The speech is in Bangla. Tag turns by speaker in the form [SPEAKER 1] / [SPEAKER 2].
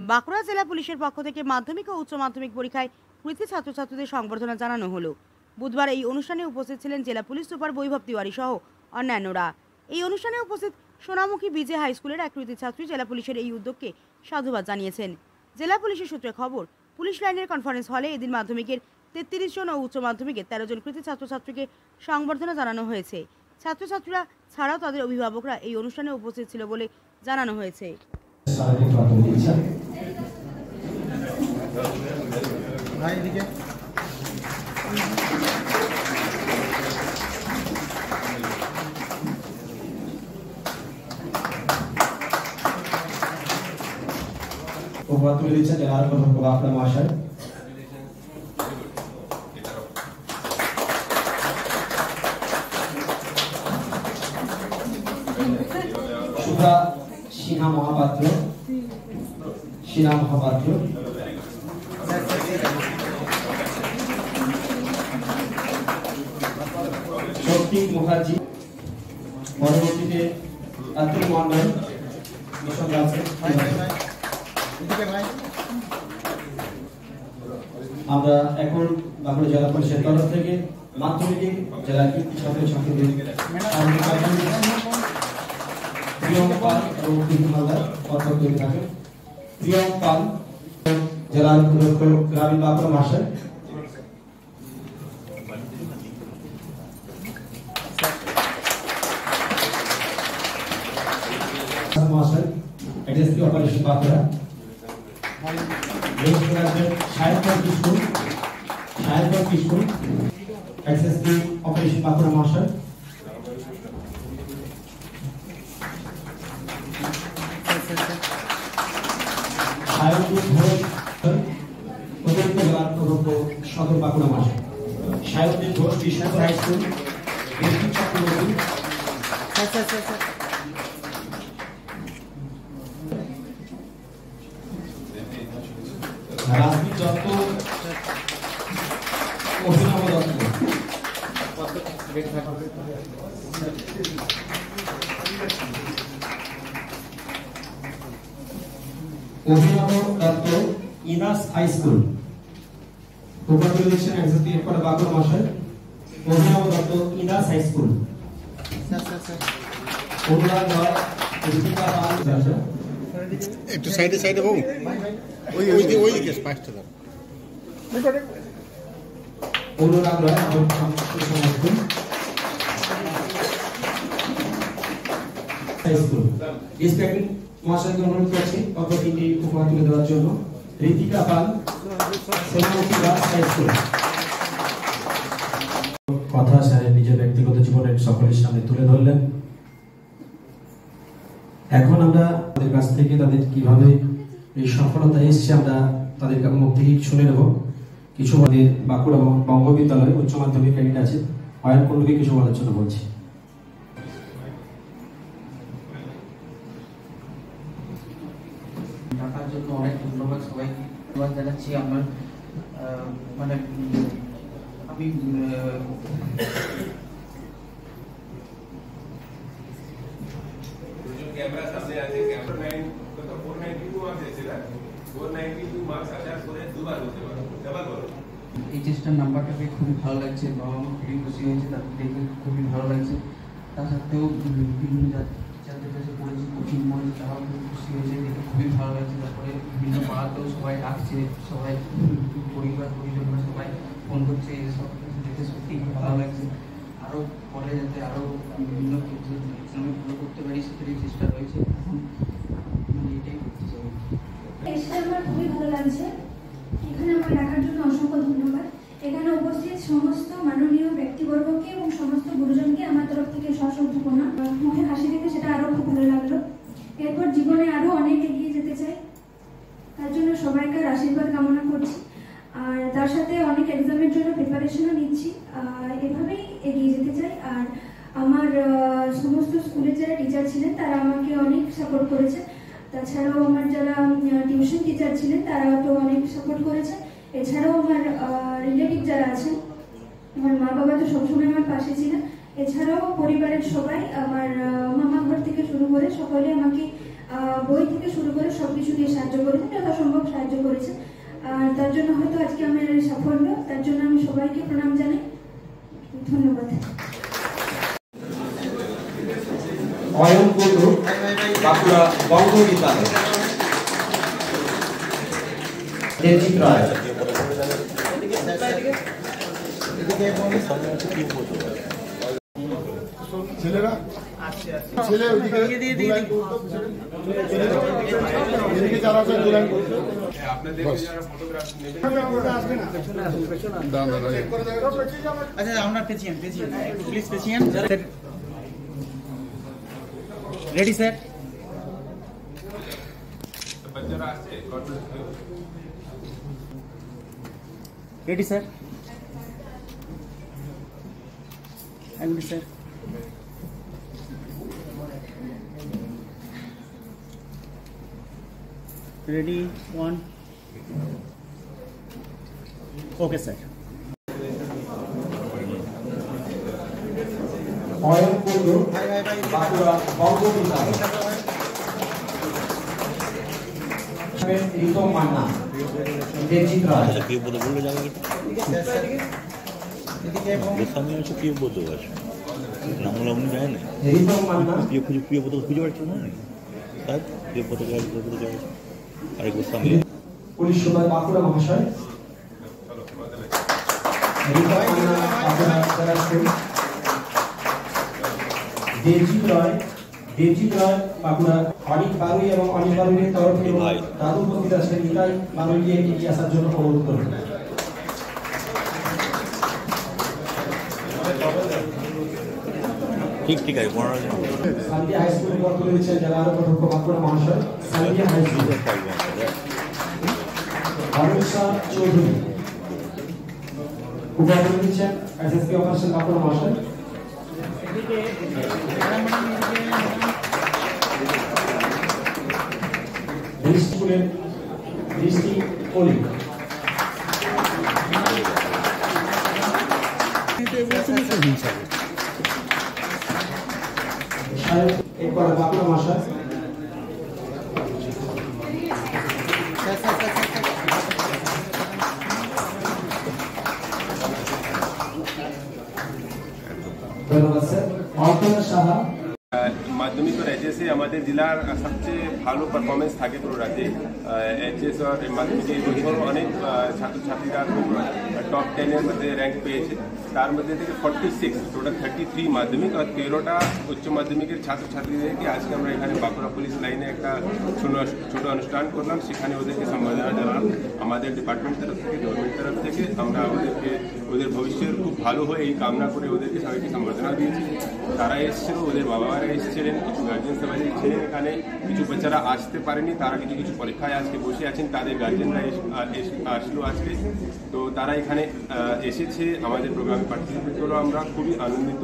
[SPEAKER 1] বাঁকুড়া জেলা পুলিশের পক্ষ থেকে মাধ্যমিক ও উচ্চ মাধ্যমিক পরীক্ষায় কৃতী ছাত্রছাত্রীদের সংবর্ধনা জানানো হলো। বুধবার এই অনুষ্ঠানে উপস্থিত ছিলেন জেলা পুলিশ সুপার বৈভব তিওয়ারি সহ অন্যান্যরা। এই অনুষ্ঠানে উপস্থিত সোনামুখী বিজে হাই স্কুলের এক কৃতী ছাত্রী জেলা পুলিশের এই উদ্যোগকে সাধুবাদ জানিয়েছেন। জেলা পুলিশের সূত্রে খবর, পুলিশ লাইনের কনফারেন্স হলে এদিন মাধ্যমিকের 33 জন ও উচ্চ মাধ্যমিকের 13 জন কৃতী ছাত্রছাত্রীকে সংবর্ধনা জানানো হয়েছে। ছাত্রছাত্রীরা ছাড়াও তাদের অভিভাবকরা এই অনুষ্ঠানে উপস্থিত ছিল বলে জানানো হয়েছে।
[SPEAKER 2] শুভ্রা সিনহা মহাপাত্র, শক্তি মুখার্জি, পরবর্তীতে আব্দুল মন্ডল, আমরা এখন বাঁকুড়া জেলা পরিষদের তরফ থেকে মাধ্যমিক জেলা কৃতী ছাত্রছাত্রীদের প্রিয়ম পাল এবং হালদার অর্থাৎ থাকে। প্রিয়ম পাল জেলা গ্রামীণ Bankura master, master SSP operation Bankura. Sahebganj school SSP operation Bankura master. সদর Bankura master. Sayuddin Ghosh Bishnupur high school, Rajdeep Dutta, Abhinav Dutta, Inas high school. Congratulation executive for Bankura master Abhinav Dutta, Inas high school. Anurag Roy, Ritika Pal,
[SPEAKER 3] একটু সাইডে বাবু, ওই দিকে স্পষ্ট দাও।
[SPEAKER 2] Anurag Roy high school. Respecting মহাশয়কে অনুরোধ করছি অল্প তিনটি উপহার তুলে দেওয়ার জন্য। Ritika Pal, Sonamukhi high school.
[SPEAKER 4] কথা স্যারের নিজের ব্যক্তিগত জীবনের সকলের সামনে তুলে ধরলেন। এখন আমরা তাদের কাছ থেকে তাদের কিভাবে এই সফলতা এসছে আমরা তাদের মুখ থেকে শুনে নেব। কিছু আমাদের বাঁকুড়া বঙ্গ বিদ্যালয় উচ্চ মাধ্যমিক ক্যাডেট আছে, অয়ন কুণ্ডুকে কিছু বলার জন্য বলছি।
[SPEAKER 5] টাকার জন্য অনেক ধন্যবাদ সবাইকে ধন্যবাদ জানাচ্ছি। আমার মানে আমি
[SPEAKER 6] कैमरा सामने आ जाए। कैमरा 9 तो 492 मार्क्स ऐसे था, 492 मार्क्स आशा করে দুবার হতে পারে, ডাবল বলো।
[SPEAKER 5] এই চেষ্টার নাম্বারটা পেয়ে খুবই ভালো লাগছে, বাবা মা খুবই খুশি হয়েছে, তাদের দেখে খুবই ভালো লাগছে। তা সত্ত্বেও বিভিন্ন টিচারদের কাছে পড়েছি, কোচিং মনে তারাও খুব খুশি হয়েছে, দেখে খুবই ভালো লাগছে। তারপরে বিভিন্ন পাড়াতেও সবাই ডাকছে, সবাই পরিবার পরিজনরা সবাই ফোন করছে, এসব দেখে সত্যি খুব ভালো লাগছে। আরও পরে যাতে আরও বিভিন্ন এক্সামে ভালো করতে পারি সেটারই চেষ্টা রয়েছে। এখন মানে এটাই করতে চাই।
[SPEAKER 7] এসে আমার খুবই ভালো লাগছে। এখানে আমার ডাকার জন্য অসংখ্য ধন্যবাদ। এখানে উপস্থিত সমস্ত মাননীয় ব্যক্তিবর্গকে এবং সমস্ত গুরুজনকে আমার তরফ থেকে সশ্রদ্ধ প্রণাম। মুখে হাসি দেখে সেটা আরও খুব ভালো লাগলো। এরপর জীবনে আরও অনেক এগিয়ে যেতে চাই, তার জন্য সবাইকার আশীর্বাদ কামনা করছি। আর তার সাথে অনেক এক্সামের জন্য প্রিপারেশনও নিচ্ছি, এভাবেই এগিয়ে যেতে চাই। আর আমার সমস্ত স্কুলে যারা টিচার ছিলেন তারা আমাকে অনেক সাপোর্ট করেছে। তাছাড়াও আমার যারা টিউশন টিচার ছিলেন তারা তো অনেক সাপোর্ট করেছে। এছাড়াও আমার রিলেটিভ যারা আছেন, আমার মা বাবা তো সবসময় আমার পাশে ছিলেন। এছাড়াও পরিবারের সবাই, আমার মামা ঘর থেকে শুরু করে সকলে আমাকে বই থেকে শুরু করে সবকিছু দিয়ে সাহায্য করেছেন, যথাসম্ভব সাহায্য করেছেন। আর তার জন্য হয়তো আজকে আমার এই সাফল্য, তার জন্য আমি সবাইকে প্রণাম জানাই। ধন্যবাদ।
[SPEAKER 2] অয়ন কুন্ডু, বাঁকুড়া বঙ্গ বিদ্যালয়। দেবজিৎ রায়।
[SPEAKER 3] ছেলেরা ছেলে ওইদিকে এদিকে যারা আছে দু লাইন করছে।
[SPEAKER 6] আপনাদের যারা ফটোগ্রাফ নেবেন
[SPEAKER 8] আচ্ছা আমরা পেছিয়েন প্লিজ পেছিয়েন। Ready sir?
[SPEAKER 6] বাচ্চারা আসছে
[SPEAKER 8] ready sir? Ready sir? Ready 1 okay sir.
[SPEAKER 2] Ayan Kundu, Bankura Banga Vidyalaya. Ritam Manna, Debjit Roy. Ritam Manna, police super Bankura মহাশয়। রিতম মান্না, বাঁকুড়া জেলা স্কুল। দেবজিৎ রায়, বাঁকুড়া। অনিক বারুই এবং অনিক বারুইয়ের তরফ থেকে দাদু উপস্থিত আছেন। নিতাই বারুইকে এগিয়ে আসার জন্য অনুরোধ করবেন।
[SPEAKER 9] ঠিক আছে।
[SPEAKER 2] সান্দিয়া হাই স্কুলের পর তুলে দিচ্ছেন জেলা অধ্যক্ষ বাঁকুড়া মহাশয়। সান্দিয়া হাই স্কুল। অরুণ চৌধুরী উপহার তুলে দিচ্ছেন এসএসপি অপারেশন বাঁকুড়া মহাশয়। স্কুলের দৃষ্টি পলি। এরপর বাঁকুড়া মহাশয়। ধন্যবাদ স্যার। অর্পণা সাহা।
[SPEAKER 6] মাধ্যমিক और एचएस আমাদের জেলার সবচেয়ে ভালো পারফরমেন্স থাকে পুরো রাজ্যে। एचएस और মাধ্যমিকে এবছর অনেক ছাত্রছাত্রীরা টপ 10 এর মধ্যে র্যাঙ্ক পেয়েছে। তার মধ্যে থেকে 46 টোটাল 33 মাধ্যমিক আর 13টা উচ্চ মাধ্যমিকের ছাত্রছাত্রীদেরকে আজকে আমরা এখানে বাঁকুড়া পুলিশ লাইনে একটা ছোট অনুষ্ঠান করলাম। সেখানে ওদেরকে সম্বর্ধনা জানালাম আমাদের ডিপার্টমেন্ট তরফ থেকে, গভর্নমেন্ট তরফ থেকে। আমরা ওদের ভবিষ্যৎ খুব ভালো হয় এই কামনা করে ওদেরকে সবাইকে সম্বর্ধনা দিয়েছি। তারা এসেছিল, ওদের বাবা মারা এসেছিলেন, কিছু গার্জেন সবাই ছিলেন এখানে। কিছু বাচ্চারা আসতে পারেনি, তারা কিছু পরীক্ষায় আজকে বসে আছেন, তাদের গার্জেনরা আসলো আজকে। তো তারা এখানে এসেছে, আমাদের প্রোগ্রামে পার্টিসিপেট করলো। আমরা খুবই আনন্দিত।